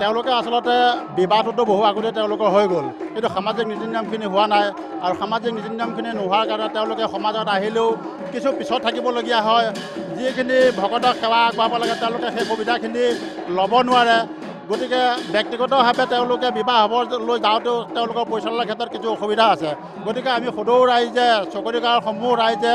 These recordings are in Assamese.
তেওঁলোকে আচলতে বিবাহটোতো বহু আগতে তেওঁলোকৰ হৈ গ'ল, কিন্তু সামাজিক নীতি নিয়মখিনি হোৱা নাই। আৰু সামাজিক নীতি নিয়মখিনি নোহোৱাৰ কাৰণে তেওঁলোকে সমাজত আহিলেও কিছু পিছত থাকিবলগীয়া হয়। যিখিনি ভকতক সেৱা আগবঢ়াব লাগে তেওঁলোকে সেই সুবিধাখিনি ল'ব নোৱাৰে। গতিকে ব্যক্তিগতভাৱে তেওঁলোকে বিবাহ হ'বলৈ যাওঁতেও তেওঁলোকৰ পৰিচালনাৰ ক্ষেত্ৰত কিছু অসুবিধা আছে। গতিকে আমি সদৌ ৰাইজে চকৰিগাঁৱৰ ৰাইজে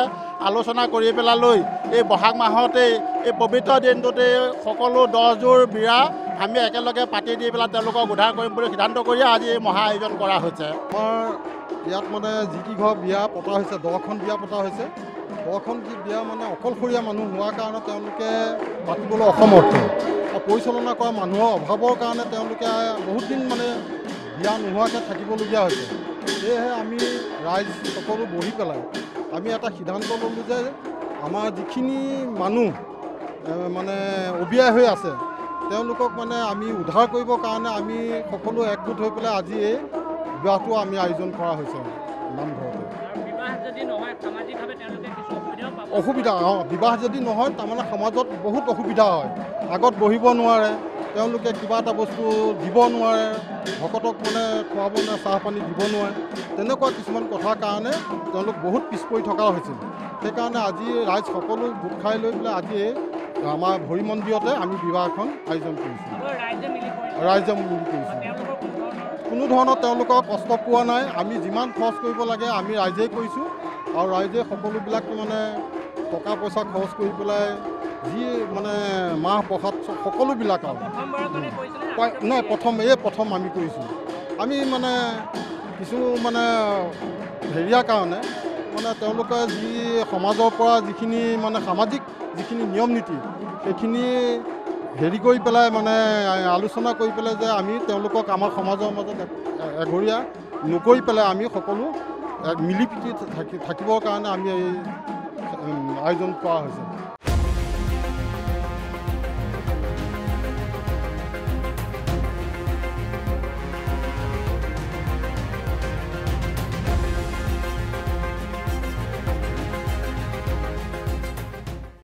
আলোচনা কৰি পেলালৈ এই বহাগ মাহতেই এই পবিত্ৰ দিনটোতেই সকলো 10যোৰ বিয়া আমি একেলগে পাতি দি পেলাই তেওঁলোকক উদ্ধাৰ কৰিম বুলি সিদ্ধান্ত কৰি আজি এই মহা আয়োজন কৰা হৈছে। আমাৰ ইয়াত মানে যি ঘৰ বিয়া পতা হৈছে 10খন বিয়া পতা হৈছে। 10খন বিয়া মানে অকলশৰীয়া মানুহ হোৱাৰ কাৰণে তেওঁলোকে পাতিবলৈ অসমৰ্থ। আৰু পৰিচালনা কৰা মানুহৰ অভাৱৰ কাৰণে তেওঁলোকে বহুত দিন মানে বিয়া নোহোৱাকৈ থাকিবলগীয়া হৈছে। সেয়েহে আমি ৰাইজ সকলো বহি পেলাই আমি এটা সিদ্ধান্ত ল'লোঁ যে আমাৰ যিখিনি মানুহ মানে অবিয়াই হৈ আছে তেওঁলোকক মানে আমি উদ্ধাৰ কৰিবৰ কাৰণে আমি সকলো একগোট হৈ পেলাই আজি এই বিবাহটো আমি আয়োজন কৰা হৈছে নামঘৰতে। অসুবিধা বিবাহ যদি নহয় তাৰমানে সমাজত বহুত অসুবিধা হয়। আগত বহিব নোৱাৰে, তেওঁলোকে কিবা এটা বস্তু দিব নোৱাৰে, ভকতক মানে খুৱাব নোৱাৰে, চাহ পানী দিব নোৱাৰে, তেনেকুৱা কিছুমান কথাৰ কাৰণে তেওঁলোক বহুত পিছ পৰি থকা হৈছিল। সেইকাৰণে আজি ৰাইজ সকলো গোট খাই লৈ পেলাই আজি আমাৰ ভৰি মন্দিৰতে আমি বিবাহখন আয়োজন কৰিছোঁ। ৰাইজে মিলি কৰিছোঁ। কোনো ধৰণৰ তেওঁলোকৰ কষ্ট পোৱা নাই। আমি যিমান খৰচ কৰিব লাগে আমি ৰাইজেই কৰিছোঁ। আৰু ৰাইজে সকলোবিলাক মানে টকা পইচা খৰচ কৰি পেলাই যি মানে মাহ প্ৰসাদ সকলোবিলাক আৰু নাই প্ৰথম আমি কৰিছোঁ। আমি মানে কিছু মানে হেৰিয়াৰ কাৰণে মানে তেওঁলোকে যি সমাজৰ পৰা যিখিনি মানে সামাজিক যিখিনি নিয়ম নীতি সেইখিনি হেৰি কৰি পেলাই মানে আলোচনা কৰি পেলাই যে আমি তেওঁলোকক আমাৰ সমাজৰ মাজত এঘৰীয়া নকৰি পেলাই আমি সকলো মিলি প্ৰীতি থাকিবৰ কাৰণে আমি এই আয়োজন কৰা হৈছে।